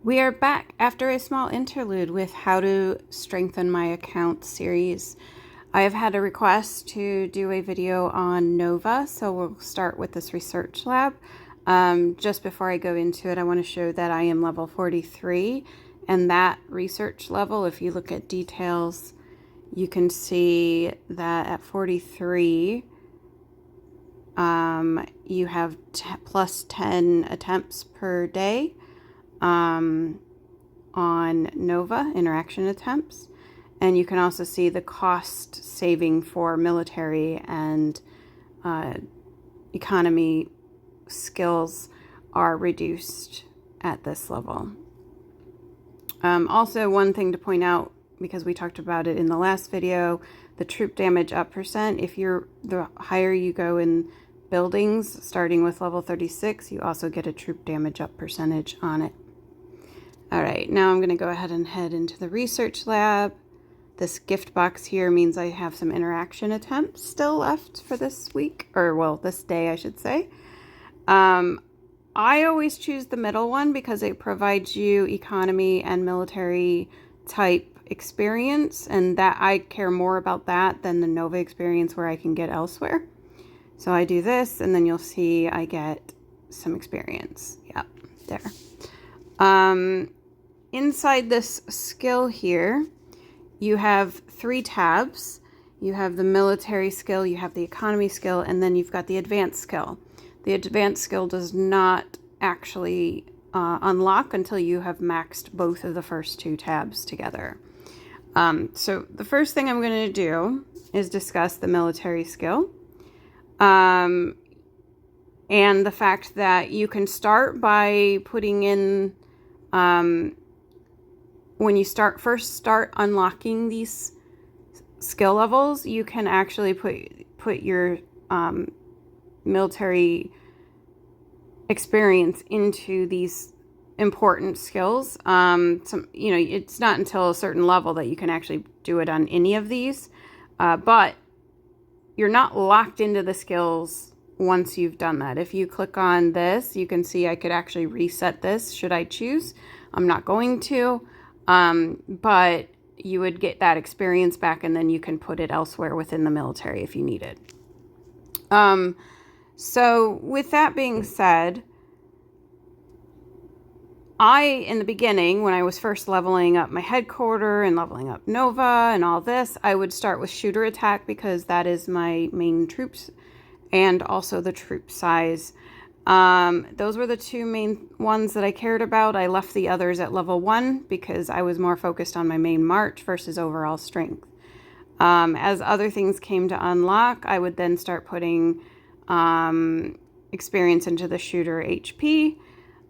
We are back after a small interlude with How to Strengthen My Account series. I have had a request to do a video on Nova, so we'll start with this research lab. Just before I go into it, I want to show that I am level 43, and that research level, if you look at details, you can see that at 43, you have plus 10 attempts per day. On Nova interaction attempts, and you can also see the cost saving for military and economy skills are reduced at this level. Also, one thing to point out, because we talked about it in the last video, the troop damage up percent. If the higher you go in buildings, starting with level 36, you also get a troop damage up percentage on it. All right, now I'm going to go ahead and head into the research lab. This gift box here means I have some interaction attempts still left for this week, or well, this day, I should say. I always choose the middle one because it provides you economy and military type experience, and that I care more about that than the Nova experience where I can get elsewhere. So I do this, and then you'll see I get some experience. Yep, there. Inside this skill here, you have 3 tabs. You have the military skill, you have the economy skill, and then you've got the advanced skill. The advanced skill does not actually unlock until you have maxed both of the first 2 tabs together. So the first thing I'm going to do is discuss the military skill. And the fact that you can start by putting in when you first start unlocking these skill levels, you can actually put your military experience into these important skills. It's not until a certain level that you can actually do it on any of these, but you're not locked into the skills once you've done that. If you click on this, you can see I could actually reset this should I choose. I'm not going to. But you would get that experience back, and then you can put it elsewhere within the military if you need it. So with that being said, in the beginning, when I was first leveling up my headquarter and leveling up Nova and all this, I would start with shooter attack because that is my main troops and also the troop size. Those were the 2 main ones that I cared about. I left the others at level 1 because I was more focused on my main march versus overall strength. As other things came to unlock, I would then start putting experience into the shooter HP.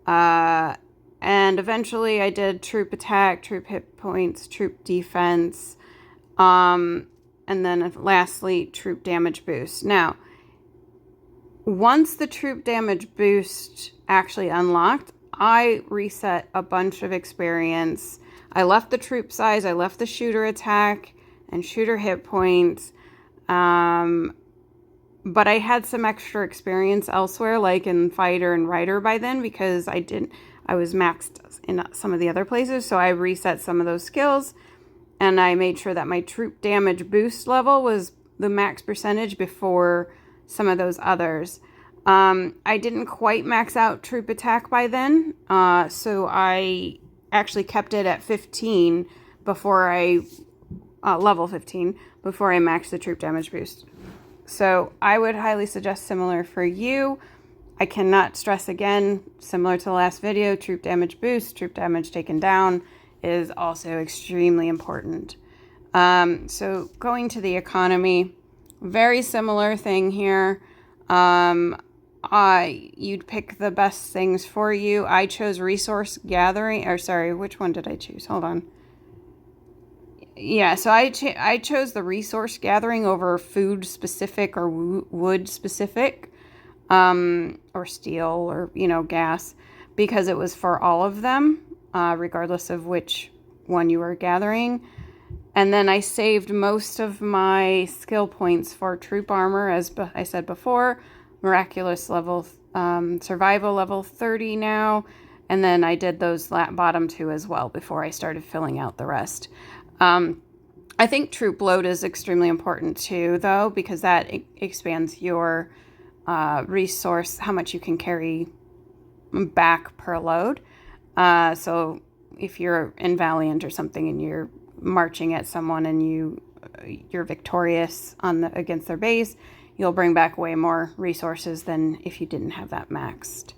And eventually I did troop attack, troop hit points, troop defense, and then lastly, troop damage boost. Now, once the troop damage boost actually unlocked, I reset a bunch of experience. I left the troop size, I left the shooter attack and shooter hit points, but I had some extra experience elsewhere, like in fighter and rider by then, because I was maxed in some of the other places, so I reset some of those skills, and I made sure that my troop damage boost level was the max percentage before some of those others. I didn't quite max out troop attack by then, so I actually kept it at 15 before level 15 before I maxed the troop damage boost. So I would highly suggest similar for you. I cannot stress again, similar to the last video, troop damage boost, troop damage taken down is also extremely important. So going to the economy, very similar thing here. You'd pick the best things for you. I chose resource gathering, or sorry, which one did I choose? Hold on. Yeah, so I chose the resource gathering over food specific or wood specific, or steel or, gas, because it was for all of them, regardless of which one you were gathering. And then I saved most of my skill points for troop armor, as I said before, miraculous level, survival level 30 now, And then I did those bottom 2 as well before I started filling out the rest. I think troop load is extremely important too, though, because that expands your resource, how much you can carry back per load. So if you're in Valiant or something and you're marching at someone and you're victorious against their base, you'll bring back way more resources than if you didn't have that maxed.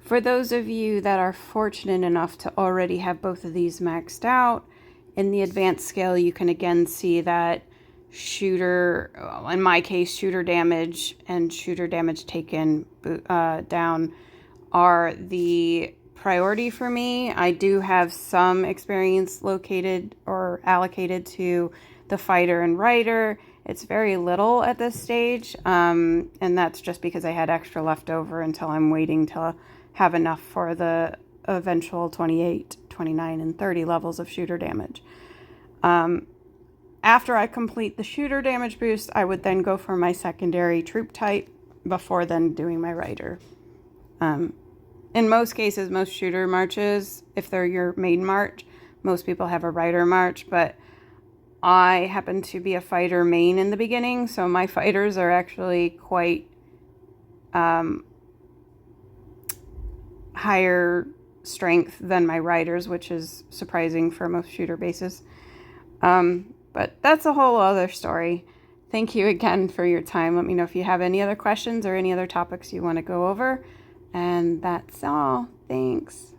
For those of you that are fortunate enough to already have both of these maxed out, in the advanced scale, you can again see that shooter, in my case, shooter damage and shooter damage taken down are the priority for me. I do have some experience located or allocated to the fighter and rider. It's very little at this stage, and that's just because I had extra left over until I'm waiting to have enough for the eventual 28, 29, and 30 levels of shooter damage. After I complete the shooter damage boost, I would then go for my secondary troop type before then doing my rider. In most cases, most shooter marches, if they're your main march, most people have a rider march, but I happen to be a fighter main in the beginning, so my fighters are actually quite higher strength than my riders, which is surprising for most shooter bases. But that's a whole other story. Thank you again for your time. Let me know if you have any other questions or any other topics you want to go over. And that's all. Thanks.